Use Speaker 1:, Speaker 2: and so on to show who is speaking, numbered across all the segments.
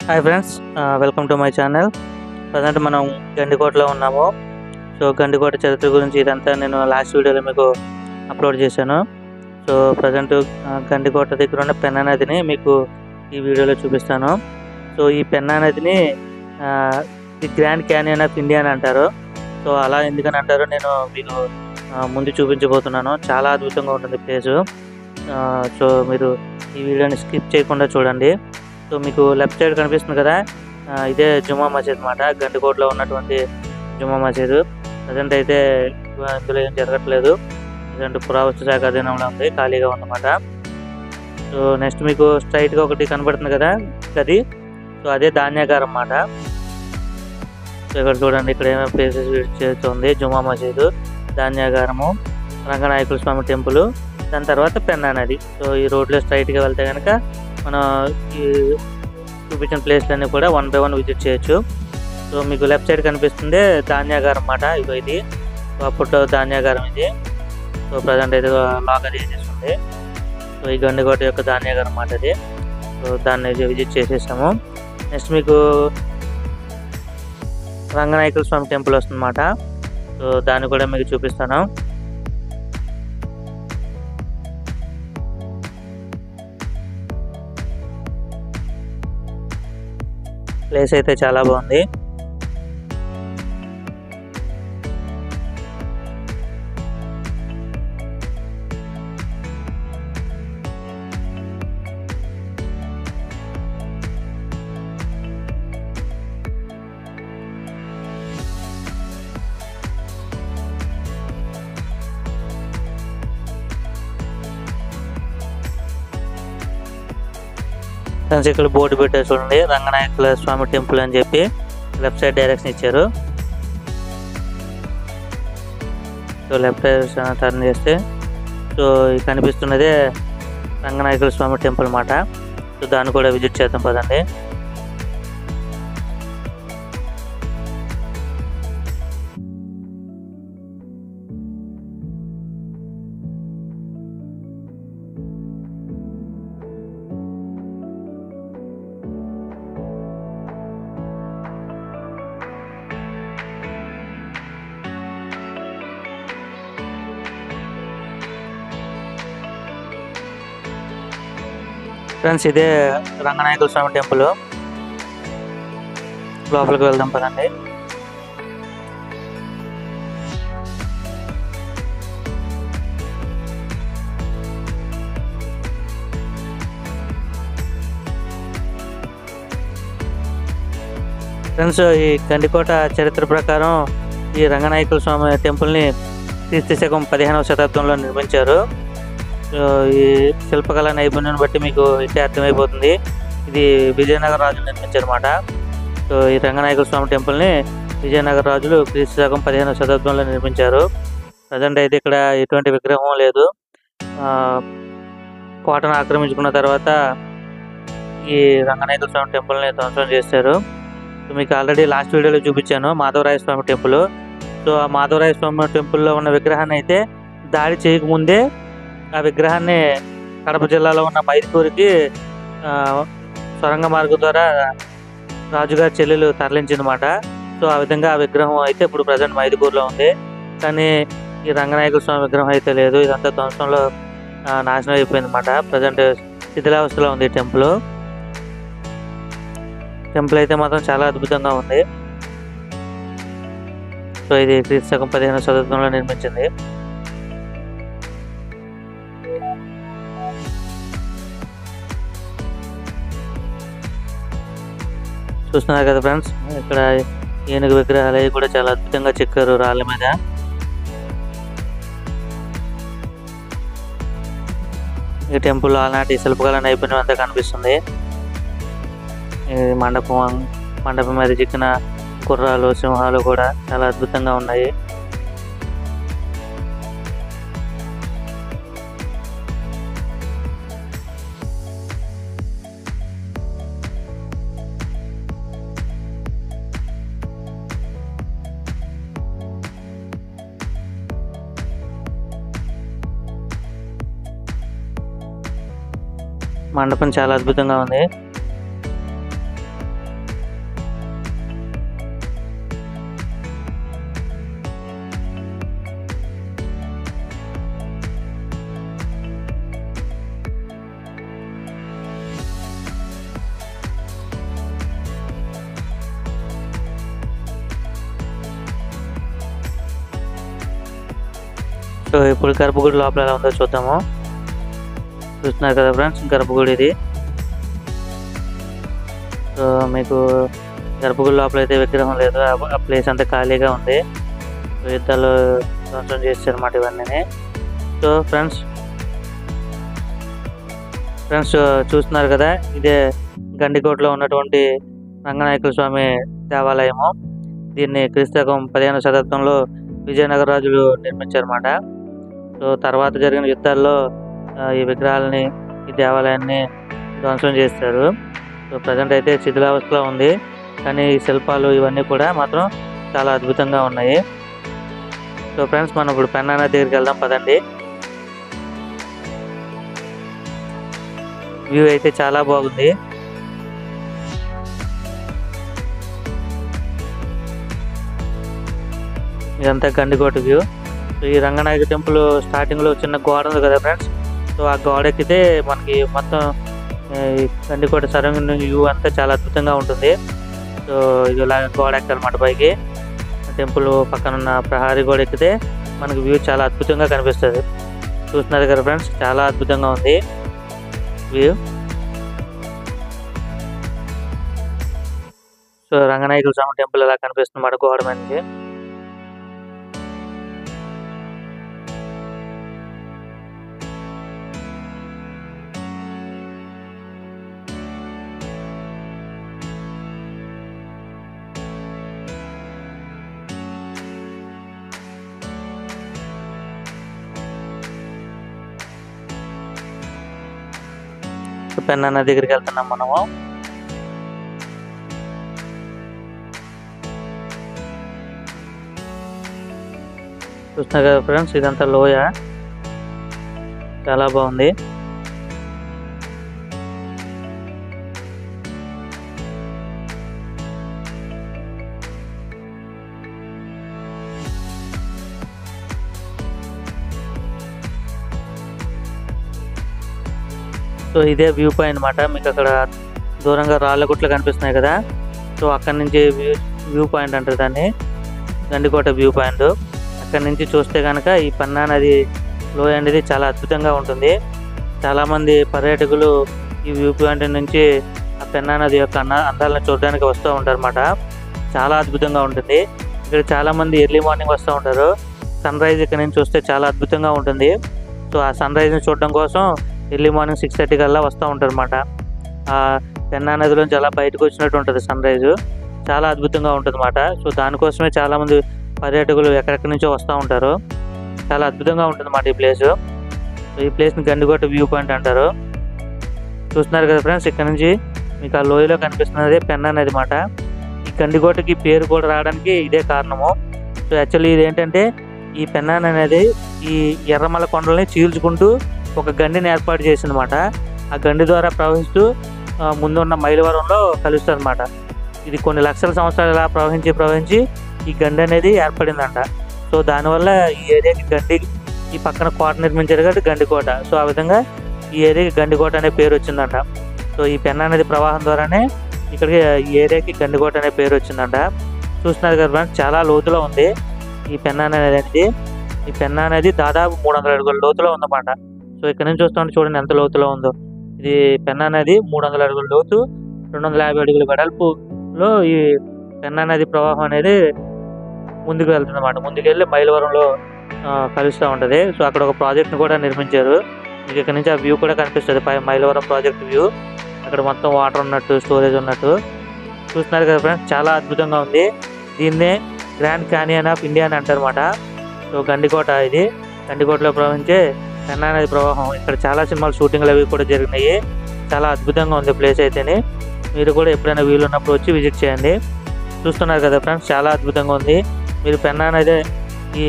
Speaker 1: Hi friends, welcome to my channel. Present మనం గండికోటలో ఉన్నాము. So Gandikota చరిత్ర గురించి ఇదంతా నేను లాస్ట్ వీడియోలో మీకు అప్లోడ్ చేశాను. సో ప్రజెంట్ గండికోట దగ్గర ఉన్న పెన్నా నదిని మీకు ఈ వీడియోలో చూపిస్తాను. సో ఈ పెన్నా నదిని the grand canyon of India అని అంటారు. సో అలా ఎందుకని అంటారో నేను మీకు ముందు చూపించబోతున్నాను. చాలా అద్భుతంగా ఉంటుంది ప్లేసు. సో మీరు ఈ వీడియోని స్కిప్ చేయకుండా చూడండి. సో మీకు లెఫ్ట్ సైడ్ కనిపిస్తుంది కదా, ఇదే జుమ్మా మసీద్ అన్నమాట. గండికోటలో ఉన్నటువంటి జుమ్మా మసీదు. ప్రజెంట్ అయితే ఇందులో ఏం జరగట్లేదు. ప్రజెంట్ పురావస్తు శాఖ అధీనంలో ఉంది, ఖాళీగా ఉందన్నమాట. సో నెక్స్ట్ మీకు స్ట్రైట్గా ఒకటి కనబడుతుంది కదా గది, సో అదే ధాన్యాగారం అన్నమాట. సో ఇక్కడ చూడండి, ఇక్కడ ఏమేమి ప్లేసెస్ విజిట్ చేస్తుంది: జుమ్మా మసీదు, ధాన్యాగారము, రంగనాయకుల స్వామి టెంపుల్, దాని తర్వాత పెన్నా నది. సో ఈ రోడ్లో స్ట్రైట్గా వెళ్తే కనుక మనం ఈ చూపించిన ప్లేస్లన్నీ కూడా 1 by 1 విజిట్ చేయొచ్చు. సో మీకు లెఫ్ట్ సైడ్ కనిపిస్తుంది ధాన్యాగారం అన్నమాట. ఇది అప్పట్లో ధాన్యాగారం ఇది. సో ప్రజెంట్ అయితే లాక్ అది చేసేస్తుంది. సో ఈ గండికోట యొక్క ధాన్యాగారం అన్నమాట ఇది. సో దాన్ని విజిట్ చేసేసాము. నెక్స్ట్ మీకు రంగనాయకుల స్వామి టెంపుల్ వస్తుందన్నమాట. సో దాన్ని కూడా మీకు చూపిస్తాను. ప్లేస్ అయితే చాలా బాగుంది. ఫ్రెండ్స్, ఇక్కడ బోర్డు పెట్టారు చూడండి, రంగనాయకుల స్వామి టెంపుల్ అని చెప్పి లెఫ్ట్ సైడ్ డైరెక్షన్ ఇచ్చారు. సో లెఫ్ట్ టర్న్ చేస్తే సో కనిపిస్తున్నదే రంగనాయకుల స్వామి టెంపుల్ అన్నమాట. సో దాన్ని కూడా విజిట్ చేద్దాం పదండి. ఫ్రెండ్స్, ఇదే రంగనాయకుల స్వామి టెంపుల్. లోపలికి వెళ్దాం పదండి. ఫ్రెండ్స్, ఈ గండికోట చరిత్ర ప్రకారం ఈ రంగనాయకుల స్వామి టెంపుల్ని క్రీస్తు శకం 15వ శతాబ్దంలో నిర్మించారు. ఈ శిల్పకళ నైపుణ్యాన్ని బట్టి మీకు ఇట్టే అర్థమైపోతుంది. ఇది విజయనగర రాజులు నిర్మించారన్నమాట. సో ఈ రంగనాయకుల స్వామి టెంపుల్ని విజయనగర రాజులు క్రీస్తు శకం 15వ శతాబ్దంలో నిర్మించారు. ప్రజెంట్ అయితే ఇక్కడ ఎటువంటి విగ్రహం లేదు. కోటను ఆక్రమించుకున్న తర్వాత ఈ రంగనాయకుల స్వామి టెంపుల్ని ధ్వంసం చేశారు. సో మీకు ఆల్రెడీ లాస్ట్ వీడియోలో చూపించాను మాధవరాయ స్వామి టెంపుల్. సో ఆ మాధవరాయ స్వామి టెంపుల్లో ఉన్న విగ్రహాన్ని అయితే దాడి చేయకముందే ఆ విగ్రహాన్ని కడప జిల్లాలో ఉన్న మైదుకూరికి సొరంగ మార్గం ద్వారా రాజుగారి చెల్లెలు తరలించిందన్నమాట. సో ఆ విధంగా ఆ విగ్రహం అయితే ఇప్పుడు ప్రజెంట్ మైదుకూరులో ఉంది. కానీ ఈ రంగనాయకుల స్వామి విగ్రహం అయితే లేదు. ఇదంతా ధ్వంసంలో నాశనం అయిపోయిందన్నమాట. ప్రజెంట్ శిథిలావస్థలో ఉంది టెంపుల్. టెంపుల్ అయితే మాత్రం చాలా అద్భుతంగా ఉంది. సో ఇది క్రీస్తు శకం 15వ శతాబ్దంలో నిర్మించింది. చూస్తున్నారు కదా ఫ్రెండ్స్, ఇక్కడ ఏనుగు విగ్రహాలు అవి కూడా చాలా అద్భుతంగా చెక్కారు రాళ్ళ మీద. ఈ టెంపుల్ ఆనాటి శిల్పకళ నైపుణ్యం అంతా కనిపిస్తుంది. ఈ మండపం మీద చిక్కిన గుర్రాలు, సింహాలు కూడా చాలా అద్భుతంగా ఉన్నాయి. మండపం చాలా అద్భుతంగా ఉంది. సో ఇప్పుడు గర్భగుడి లోపల ఎలా ఉందో చూద్దాము. చూస్తున్నారు కదా ఫ్రెండ్స్, గర్భగుడి ఇది. సో మీకు గర్భగుడి లోపల అయితే విగ్రహం లేదు, ఆ ప్లేస్ అంతా ఖాళీగా ఉంది. యుద్ధాలు ధ్వంసం చేశారన్నమాట ఇవన్నీ. సో ఫ్రెండ్స్ చూస్తున్నారు కదా, ఇదే గండికోటలో ఉన్నటువంటి రంగనాయకుల స్వామి దేవాలయము. దీన్ని క్రీస్తకం 15వ శతాబ్దంలో విజయనగర రాజులు నిర్మించారన్నమాట. సో తర్వాత జరిగిన యుద్ధాల్లో ఈ విగ్రహాలని, ఈ దేవాలయాన్ని ధ్వంసం చేస్తారు. సో ప్రజెంట్ అయితే శిథిలావస్థలో ఉంది, కానీ ఈ శిల్పాలు ఇవన్నీ కూడా మాత్రం చాలా అద్భుతంగా ఉన్నాయి. సో ఫ్రెండ్స్ మనం ఇప్పుడు పెన్నా నది దగ్గరికి వెళ్దాం పదండి. వ్యూ అయితే చాలా బాగుంది. ఇదంతా గండికోట వ్యూ. సో ఈ రంగనాయక టెంపుల్ స్టార్టింగ్లో చిన్న గోడ ఉంది కదా ఫ్రెండ్స్, సో ఆ గోడ ఎక్కితే మనకి మొత్తం గండికోట సరౌండింగ్ వ్యూ అంతా చాలా అద్భుతంగా ఉంటుంది. సో ఇది ఇలా గోడ ఎక్కాలన్నమాట పైకి. టెంపుల్ పక్కన ఉన్న ప్రహారీ గోడ ఎక్కితే మనకి వ్యూ చాలా అద్భుతంగా కనిపిస్తుంది. చూస్తున్నారు కదా ఫ్రెండ్స్, చాలా అద్భుతంగా ఉంది వ్యూ. సో రంగనాయకుల స్వామి టెంపుల్ ఇలా కనిపిస్తుంది మాట గోడ మీద నుంచి. పెన్నా నది దగ్గరికి వెళ్తున్నాం మనము. చూస్తున్నారు కదా ఫ్రెండ్స్, ఇదంతా లోయ, చాలా బాగుంది. సో ఇదే వ్యూ పాయింట్ అన్నమాట. మీకు అక్కడ దూరంగా రాళ్ళ గుట్లు కనిపిస్తున్నాయి కదా, సో అక్కడి నుంచి వ్యూ పాయింట్ అంటారు దాన్ని, గండికోట వ్యూ పాయింట్. అక్కడి నుంచి చూస్తే కనుక ఈ పెన్నా నది లోయ అనేది చాలా అద్భుతంగా ఉంటుంది. చాలామంది పర్యాటకులు ఈ వ్యూ పాయింట్ నుంచి ఆ పెన్నా నది యొక్క అందాలను చూడడానికి వస్తూ ఉంటారు అన్నమాట. చాలా అద్భుతంగా ఉంటుంది. ఇక్కడ చాలామంది ఎర్లీ మార్నింగ్ వస్తూ ఉంటారు. సన్ రైజ్ ఇక్కడ నుంచి చూస్తే చాలా అద్భుతంగా ఉంటుంది. సో ఆ సన్ రైజ్ని చూడడం కోసం ఎర్లీ మార్నింగ్ 6:30 కల్లా వస్తూ ఉంటారు అన్నమాట. ఆ పెన్నా నదిలోంచి అలా బయటకు వచ్చినట్టు ఉంటుంది సన్ రైజు, చాలా అద్భుతంగా ఉంటుంది అన్నమాట. సో దానికోసమే చాలామంది పర్యాటకులు ఎక్కడెక్కడి నుంచో వస్తూ ఉంటారు. చాలా అద్భుతంగా ఉంటుంది అన్నమాట ఈ ప్లేసు. ఈ ప్లేస్ని గండికోట వ్యూ పాయింట్ అంటారు. చూస్తున్నారు కదా ఫ్రెండ్స్, ఇక్కడ నుంచి మీకు ఆ లోయలో కనిపిస్తున్నది పెన్నా నది అన్నమాట. ఈ గండికోటకి పేరు కూడా రావడానికి ఇదే కారణము. సో యాక్చువల్లీ ఇది ఏంటంటే, ఈ పెన్నా అనేది ఈ ఎర్రమల కొండల్ని చీల్చుకుంటూ ఒక గండిని ఏర్పాటు చేసిందన్నమాట. ఆ గండి ద్వారా ప్రవహిస్తూ ముందున్న మైలవరంలో కలుస్తుంది అన్నమాట. ఇది కొన్ని లక్షల సంవత్సరాలు ఇలా ప్రవహించి ఈ గండి అనేది ఏర్పడిందంట. సో దానివల్ల ఈ ఏరియాకి గండి, ఈ పక్కన కోట నిర్మించారు కాబట్టి గండికోట. సో ఆ విధంగా ఈ ఏరియాకి గండికోట అనే పేరు వచ్చిందంట. సో ఈ పెన్నా నది ప్రవాహం ద్వారానే ఇక్కడికి ఈ ఏరియాకి గండికోట అనే పేరు వచ్చిందంట. చూస్తున్నారు కదా ఫ్రెండ్స్, చాలా లోతులో ఉంది ఈ పెన్నా నది అనేది. ఈ పెన్నా నది దాదాపు 300 అడుగుల లోతులో ఉందన్నమాట. సో ఇక్కడ నుంచి చూస్తుంటే చూడండి ఎంత లోతులో ఉందో. ఇది పెన్నా నది 300 అడుగుల లోతు, 250 అడుగుల వెడల్పులో ఈ పెన్నా నది ప్రవాహం అనేది ముందుకు వెళ్తుంది అన్నమాట. ముందుకెళ్ళి మైలవరంలో కలుస్తూ ఉంటుంది. సో అక్కడ ఒక ప్రాజెక్ట్ని కూడా నిర్మించారు. మీకు ఇక్కడ నుంచి ఆ వ్యూ కూడా కనిపిస్తుంది, మైలవరం ప్రాజెక్ట్ వ్యూ. అక్కడ మొత్తం వాటర్ ఉన్నట్టు, స్టోరేజ్ ఉన్నట్టు. చూస్తున్నారు కదా ఫ్రెండ్స్, చాలా అద్భుతంగా ఉంది. దీన్నే గ్రాండ్ క్యానియన్ ఆఫ్ ఇండియా అని అంటారు అన్నమాట. సో గండికోట ఇది, గండికోటలో ప్రవహించే పెన్నా నది ప్రవాహం. ఇక్కడ చాలా సినిమాలు షూటింగ్లు అవి కూడా జరిగినాయి. చాలా అద్భుతంగా ఉంది ప్లేస్ అయితేనే. మీరు కూడా ఎప్పుడైనా వీలున్నప్పుడు వచ్చి విజిట్ చేయండి. చూస్తున్నారు కదా ఫ్రెండ్స్, చాలా అద్భుతంగా ఉంది. మీరు పెన్నా నది, ఈ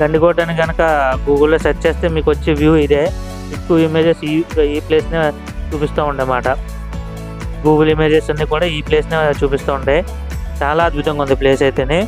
Speaker 1: గండికోటని కనుక గూగుల్లో సెర్చ్ చేస్తే మీకు వచ్చే వ్యూ ఇదే. ఎక్కువ ఇమేజెస్ ఈ ప్లేస్నే చూపిస్తూ ఉండమాట. గూగుల్ ఇమేజెస్ అన్నీ కూడా ఈ ప్లేస్నే చూపిస్తూ ఉంటాయి. చాలా అద్భుతంగా ఉంది ప్లేస్ అయితేనే.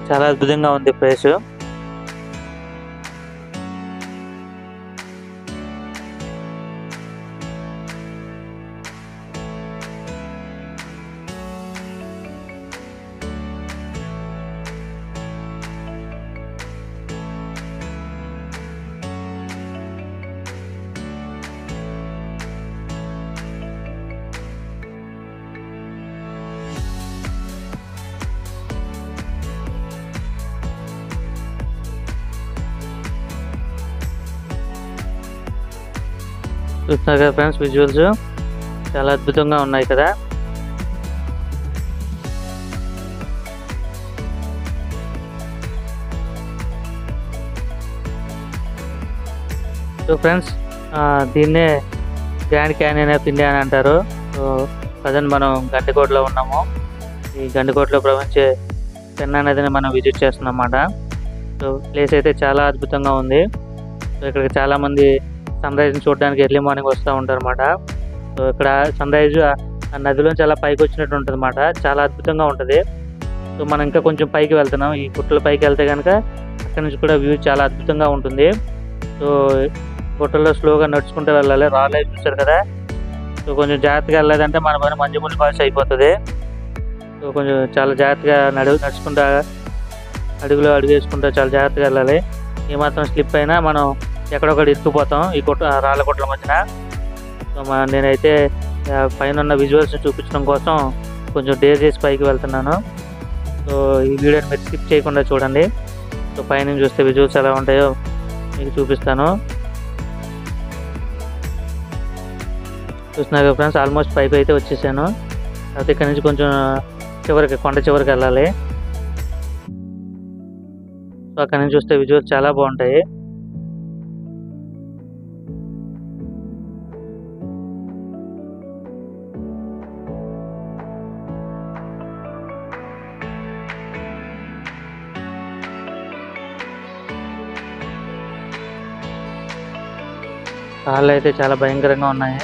Speaker 1: చాలా అద్భుతంగా ఉంది ప్లేస్. చూస్తున్నారు కదా ఫ్రెండ్స్, విజువల్స్ చాలా అద్భుతంగా ఉన్నాయి కదా. సో ఫ్రెండ్స్, దీన్నే గ్రాండ్ క్యానియన్ ఆఫ్ ఇండియా అని అంటారు. సో ప్రజెంట్ మనం గండికోటలో ఉన్నాము. ఈ గండికోటలో ప్రవహించే పెన్నా నదిని మనం విజిట్ చేస్తున్నాం అన్నమాట. సో ప్లేస్ అయితే చాలా అద్భుతంగా ఉంది. సో ఇక్కడికి చాలామంది సన్ రైజ్ని చూడడానికి ఎర్లీ మార్నింగ్ వస్తూ ఉంటారు అన్నమాట. సో ఇక్కడ సన్ రైజ్ ఆ నదిలో చాలా పైకి వచ్చినట్టు ఉంటుంది అన్నమాట. చాలా అద్భుతంగా ఉంటుంది. సో మనం ఇంకా కొంచెం పైకి వెళ్తున్నాం. ఈ గుట్టల పైకి వెళ్తే కనుక అక్కడి నుంచి కూడా వ్యూ చాలా అద్భుతంగా ఉంటుంది. సో గుట్టల్లో స్లోగా నడుచుకుంటూ వెళ్ళాలి. రాళ్ళు చూస్తారు కదా. సో కొంచెం జాగ్రత్తగా వెళ్ళలేదంటే మన పైన మంజుమూలి ఫాల్స్ అయిపోతుంది. సో కొంచెం చాలా జాగ్రత్తగా నడుచుకుంటా అడుగులో అడుగు వేసుకుంటూ చాలా జాగ్రత్తగా వెళ్ళాలి. ఏమాత్రం స్లిప్ అయినా మనం ఎక్కడొక్కడ ఇరుక్కుపోతాం ఈ రాళ్ళ గుట్టల మధ్యన. సో నేనైతే పైన ఉన్న విజువల్స్ చూపించడం కోసం కొంచెం డేర్ చేసి పైకి వెళ్తున్నాను. సో ఈ వీడియోని మీరు స్కిప్ చేయకుండా చూడండి. సో పైన చూస్తే విజువల్స్ ఎలా ఉంటాయో మీకు చూపిస్తాను. చూస్తున్నారు ఫ్రెండ్స్, ఆల్మోస్ట్ పైకి అయితే వచ్చేసాను. అయితే ఇక్కడ నుంచి కొంచెం కొండ చివరికి వెళ్ళాలి. సో అక్కడ నుంచి చూస్తే విజువల్స్ చాలా బాగుంటాయి. రాళ్ళు అయితే చాలా భయంకరంగా ఉన్నాయి.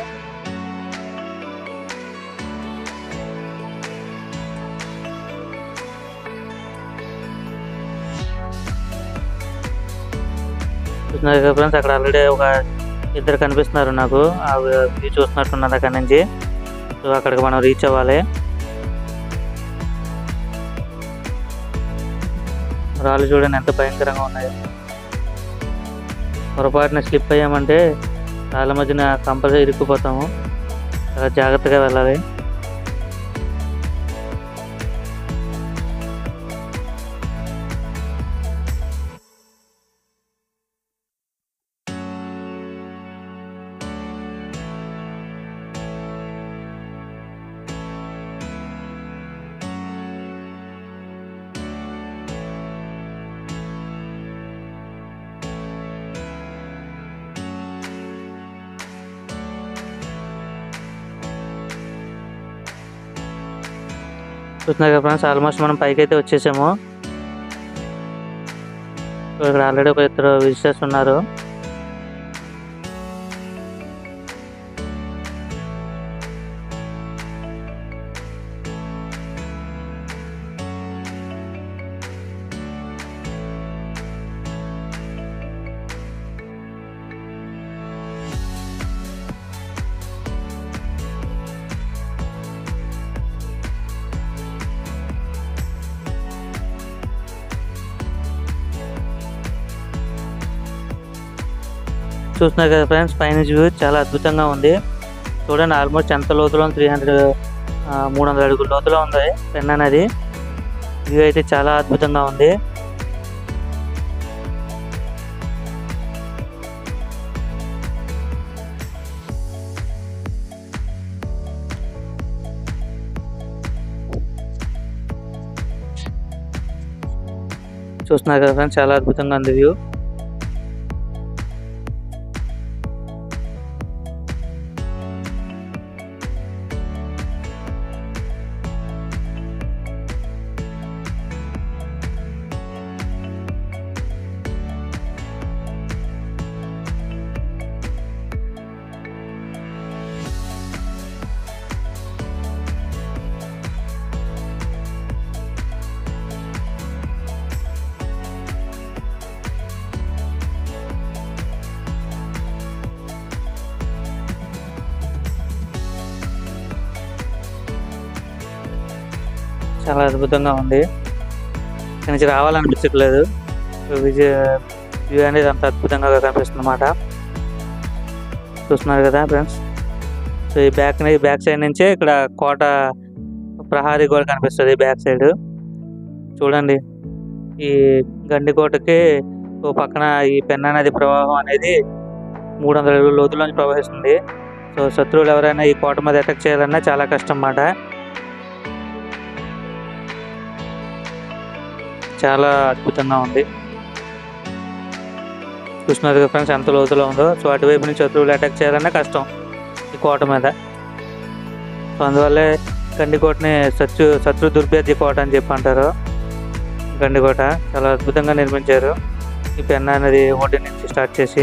Speaker 1: చూస్తున్నారు కదా ఫ్రెండ్స్, అక్కడ ఆల్రెడీ ఒక ఇద్దరు కనిపిస్తున్నారు నాకు. ఆ వ్యూ చూస్తున్నట్టున్నది అక్కడి నుంచి. సో అక్కడికి మనం రీచ్ అవ్వాలి. రాళ్ళు చూడండి ఎంత భయంకరంగా ఉన్నాయి. పొరపాటున స్లిప్ అయ్యామంటే రాళ్ళ మధ్యన కంపల్సరీ ఇరుక్కుపోతాము. చాలా జాగ్రత్తగా వెళ్ళాలి. చూస్తున్నారు కదా ఫ్రెండ్స్, ఆల్మోస్ట్ మనం పైకి అయితే వచ్చేసాము. ఇక్కడ ఆల్రెడీ ఒక ఇద్దరు విజిటర్స్ ఉన్నారు. చూస్తున్నారు కదా ఫ్రెండ్స్, పైనుంచి వ్యూ చాలా అద్భుతంగా ఉంది. చూడండి, ఆల్మోస్ట్ ఎంత లోతులో 300 అడుగుల లోతులో ఉంది పెన్నా నది. వ్యూ అయితే చాలా అద్భుతంగా ఉంది. చూస్తున్నారు కదా ఫ్రెండ్స్, చాలా అద్భుతంగా ఉంది వ్యూ. చాలా అద్భుతంగా ఉంది. ఇక్కడి నుంచి రావాలనిపించట్లేదు. వ్యూ అనేది అంత అద్భుతంగా కనిపిస్తుందన్నమాట. చూస్తున్నారు కదా ఫ్రెండ్స్. సో ఈ బ్యాక్ సైడ్ నుంచే ఇక్కడ కోట ప్రహారీ గోడ కనిపిస్తుంది. బ్యాక్ సైడ్ చూడండి. ఈ గండికోటకి ఓ పక్కన ఈ పెన్నా నది ప్రవాహం అనేది 300 అడుగుల లోతులోంచి ప్రవహిస్తుంది. సో శత్రువులు ఎవరైనా ఈ కోట మీద అటాక్ చేయాలన్నా చాలా కష్టం అన్నమాట. చాలా అద్భుతంగా ఉంది. చూస్తున్నారు కదా ఫ్రెండ్స్ ఎంత లోతులో ఉందో. సో అటువైపు నుంచి శత్రువులు అటాక్ చేయాలన్నా కష్టం ఈ కోట మీద. సో అందువల్లే గండికోటని శత్రు దుర్భేద్య కోట అని చెప్పి అంటారు. గండికోట చాలా అద్భుతంగా నిర్మించారు ఈ పెన్నా నది ఒడ్డు నుంచి స్టార్ట్ చేసి.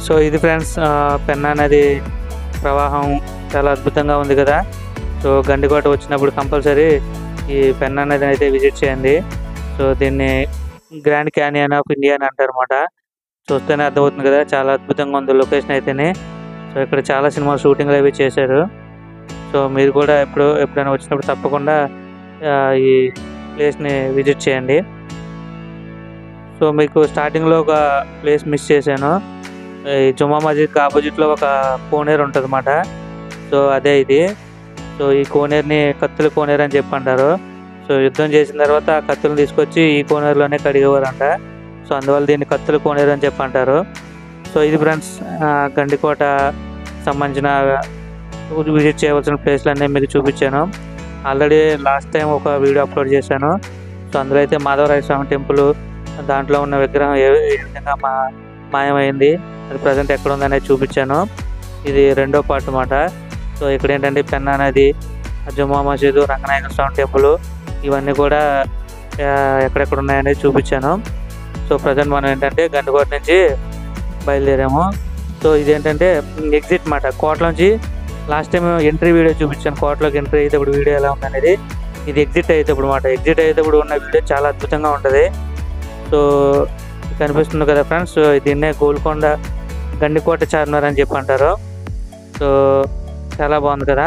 Speaker 1: సో ఇది ఫ్రెండ్స్ పెన్నా నది ప్రవాహం చాలా అద్భుతంగా ఉంది కదా. సో గండికోట వచ్చినప్పుడు కంపల్సరీ ఈ పెన్నా నదిని అయితే విజిట్ చేయండి. సో దీన్ని గ్రాండ్ క్యానియన్ ఆఫ్ ఇండియా అని అంటారు అన్నమాట. చూస్తేనే అర్థమవుతుంది కదా, చాలా అద్భుతంగా ఉంది లొకేషన్ అయితేనే. సో ఇక్కడ చాలా సినిమా షూటింగ్లు అవి చేశారు. సో మీరు కూడా ఎప్పుడైనా వచ్చినప్పుడు తప్పకుండా ఈ ప్లేస్ని విజిట్ చేయండి. సో మీకు స్టార్టింగ్లో ఒక ప్లేస్ మిస్ చేశాను. ఈ జుమ్మా మస్జిద్కి ఆపోజిట్లో ఒక కోనేరు ఉంటుంది అన్నమాట. సో అదే ఇది. సో ఈ కోనేరుని కత్తుల కోనేరు అని చెప్పి అంటారు. సో యుద్ధం చేసిన తర్వాత ఆ కత్తులను తీసుకొచ్చి ఈ కోనేరులోనే కడిగేవారంట. సో అందువల్ల దీన్ని కత్తుల కోనేరు అని చెప్పి అంటారు. సో ఇది ఫ్రెండ్స్ గండికోట సంబంధించిన విజిట్ చేయవలసిన ప్లేస్లన్నీ మీకు చూపించాను. ఆల్రెడీ లాస్ట్ టైం ఒక వీడియో అప్లోడ్ చేశాను. సో అందులో అయితే మాధవరాయ స్వామి టెంపుల్, దాంట్లో ఉన్న విగ్రహం ఏ విధంగా మాయమైంది, అది ప్రజెంట్ ఎక్కడ ఉందనేది చూపించాను. ఇది రెండో పార్ట్ అన్నమాట. సో ఇక్కడ ఏంటంటే పెన్నా నది, జుమ్మా మసీదు, రంగనాయక స్వామి టెంపుల్, ఇవన్నీ కూడా ఎక్కడెక్కడ ఉన్నాయనేది చూపించాను. సో ప్రజెంట్ మనం ఏంటంటే గండికోట నుంచి బయలుదేరాము. సో ఇదేంటంటే ఎగ్జిట్ అన్నమాట కోటలోంచి. లాస్ట్ టైం ఎంట్రీ వీడియో చూపించాను, కోటలోకి ఎంట్రీ అయ్యేటప్పుడు వీడియో ఎలా ఉందనేది. ఇది ఎగ్జిట్ అయ్యేటప్పుడు అన్నమాట. ఎగ్జిట్ అయ్యేటప్పుడు ఉన్న వీడియో చాలా అద్భుతంగా ఉంటుంది. సో కనిపిస్తుంది కదా ఫ్రెండ్స్, దీన్నే గోల్కొండ గండికోట చార్మినార్ అని చెప్పి అంటారు. సో చాలా బాగుంది కదా.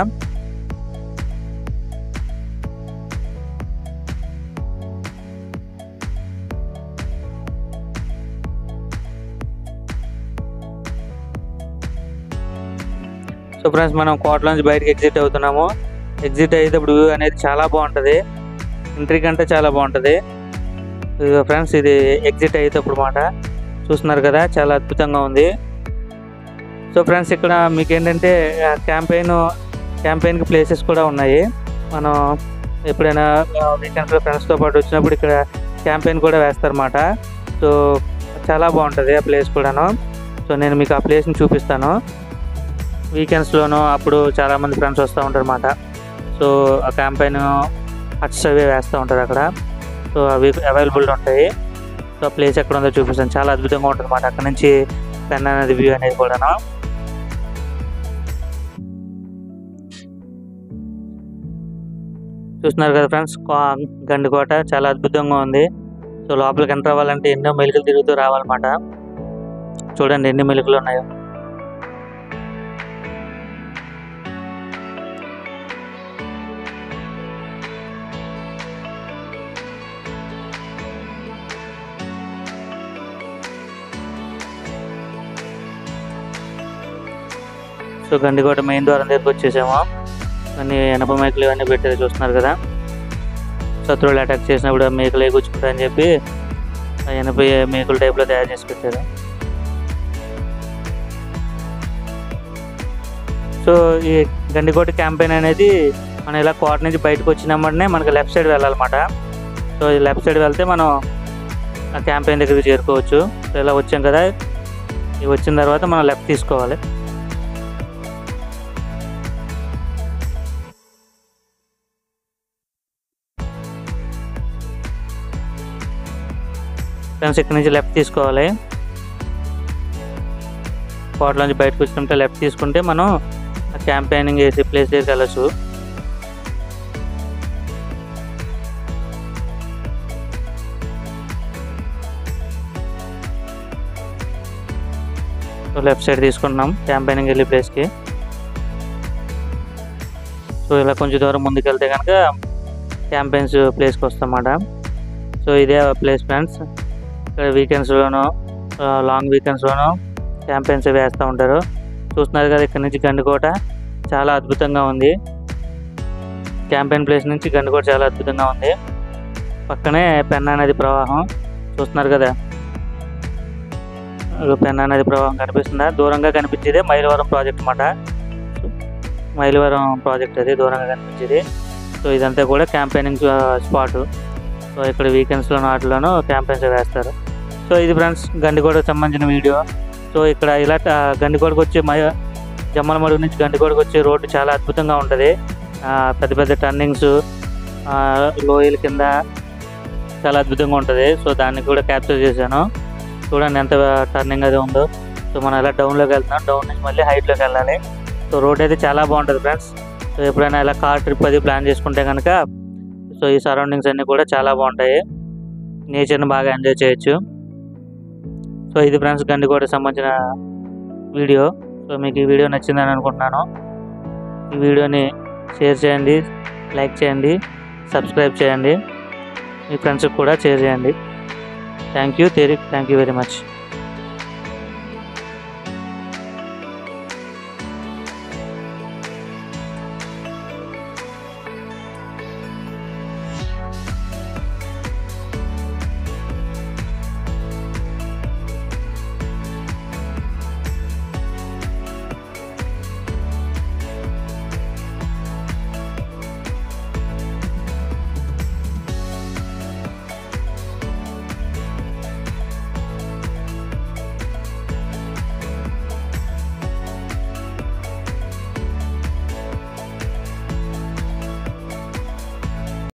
Speaker 1: సో ఫ్రెండ్స్ మనం కోటలోంచి బయటకి ఎగ్జిట్ అవుతున్నాము. ఎగ్జిట్ అయ్యేటప్పుడు వ్యూ అనేది చాలా బాగుంటుంది, ఎంట్రీ కంటే చాలా బాగుంటుంది. ఫ్రెండ్స్ ఇది ఎగ్జిట్ అయ్యేటప్పుడు మాట. చూస్తున్నారు కదా, చాలా అద్భుతంగా ఉంది. సో ఫ్రెండ్స్ ఇక్కడ మీకు ఏంటంటే క్యాంపెయిన్కి ప్లేసెస్ కూడా ఉన్నాయి. మనం ఎప్పుడైనా వీకెండ్స్లో ఫ్రెండ్స్తో పాటు వచ్చినప్పుడు ఇక్కడ క్యాంపెయిన్ కూడా వేస్తారన్నమాట. సో చాలా బాగుంటుంది ఆ ప్లేస్ కూడాను. సో నేను మీకు ఆ ప్లేస్ని చూపిస్తాను. వీకెండ్స్లోనూ అప్పుడు చాలామంది ఫ్రెండ్స్ వస్తూ ఉంటారు అన్నమాట. సో ఆ క్యాంపెయిన్ హట్స్ అవి వేస్తూ ఉంటారు అక్కడ. సో అవి అవైలబుల్ ఉంటాయి. సో ఆ ప్లేస్ ఎక్కడ ఉందో చూపిస్తాను. చాలా అద్భుతంగా ఉంటుంది అన్నమాట. అక్కడ నుంచి పెన్నా నది వ్యూ అనేది కూడాను. చూస్తున్నారు కదా ఫ్రెండ్స్, గండికోట చాలా అద్భుతంగా ఉంది. సో లోపలికి ఎంటర్ అవ్వాలంటే ఎన్నో మెలికలు తిరుగుతూ రావాలన్నమాట. చూడండి ఎన్ని మెలికలు ఉన్నాయో. సో గండికోట మెయిన్ ద్వారం దగ్గరికి వచ్చేసాము. అన్ని ఎనప మేకలు ఇవన్నీ పెట్టారు, చూస్తున్నారు కదా. శత్రువులు అటాక్ చేసినప్పుడు మేకలు ఎగుచ్చుకుంటారని చెప్పి ఎనప మేకల టైప్లో తయారు చేసి పెట్టారు. సో ఈ గండికోట క్యాంపెయిన్ అనేది మనం ఇలా కోట నుంచి బయటకు వచ్చినామంటే మనకి లెఫ్ట్ సైడ్ వెళ్ళాలన్నమాట. సో ఈ లెఫ్ట్ సైడ్ వెళ్తే మనం ఆ క్యాంపెయిన్ దగ్గరికి చేరుకోవచ్చు. సో ఇలా వచ్చాం కదా, ఇవి వచ్చిన తర్వాత మనం లెఫ్ట్ తీసుకోవాలి. ఫ్రెండ్స్ ఇక్కడ నుంచి లెఫ్ట్ తీసుకోవాలి. కోటలోంచి బయటకు వచ్చినట్టే లెఫ్ట్ తీసుకుంటే మనం క్యాంపెయినింగ్ చేసే ప్లేస్ దగ్గరికి వెళ్ళచ్చు. సో లెఫ్ట్ సైడ్ తీసుకుంటున్నాం క్యాంపెయినింగ్ వెళ్ళే ప్లేస్కి. సో ఇలా కొంచెం దూరం ముందుకెళ్తే కనుక క్యాంపెయిన్స్ ప్లేస్కి వస్తామన్నమాట. సో ఇదే ప్లేస్ ఫ్రెండ్స్. ఇక్కడ వీకెండ్స్లోనూ లాంగ్ వీకెండ్స్లోనూ క్యాంపెయిన్స్ వేస్తూ ఉంటారు. చూస్తున్నారు కదా, ఇక్కడ నుంచి గండికోట చాలా అద్భుతంగా ఉంది. క్యాంపెయిన్ ప్లేస్ నుంచి గండికోట చాలా అద్భుతంగా ఉంది. పక్కనే పెన్నా నది ప్రవాహం చూస్తున్నారు కదా, పెన్నా నది ప్రవాహం కనిపిస్తుందా? దూరంగా కనిపించేదే మైలవరం ప్రాజెక్ట్ అన్నమాట. మైలవరం ప్రాజెక్ట్ అది దూరంగా కనిపించేది. సో ఇదంతా కూడా క్యాంపెయినింగ్ స్పాటు. సో ఇక్కడ వీకెండ్స్లోనూ వాటిలోనూ క్యాంపెయిన్స్ వేస్తారు. సో ఇది ఫ్రెండ్స్ గండికోటకు సంబంధించిన వీడియో. సో ఇక్కడ ఇలా గండికోటకు వచ్చే జమ్మలమడుగు నుంచి గండికోటకు వచ్చే రోడ్డు చాలా అద్భుతంగా ఉంటుంది. పెద్ద పెద్ద టర్నింగ్స్, లోయల కింద చాలా అద్భుతంగా ఉంటుంది. సో దాన్ని కూడా క్యాప్చర్ చేశాను. చూడండి ఎంత టర్నింగ్ అది ఉందో. సో మనం ఇలా డౌన్లోకి వెళ్తున్నాం, డౌన్ నుంచి మళ్ళీ హైట్లోకి వెళ్ళాలి. సో రోడ్ అయితే చాలా బాగుంటుంది ఫ్రెండ్స్. సో ఎప్పుడైనా ఇలా కార్ ట్రిప్ అది ప్లాన్ చేసుకుంటే కనుక సో ఈ సరౌండింగ్స్ అన్నీ కూడా చాలా బాగుంటాయి. నేచర్ని బాగా ఎంజాయ్ చేయొచ్చు. సో ఇది ఫ్రెండ్స్ గండికోటకు సంబంధించిన వీడియో. సో మీకు ఈ వీడియో నచ్చిందని అనుకుంటున్నాను. ఈ వీడియోని షేర్ చేయండి, లైక్ చేయండి, సబ్స్క్రైబ్ చేయండి, మీ ఫ్రెండ్స్కి కూడా షేర్ చేయండి. Thank you very much.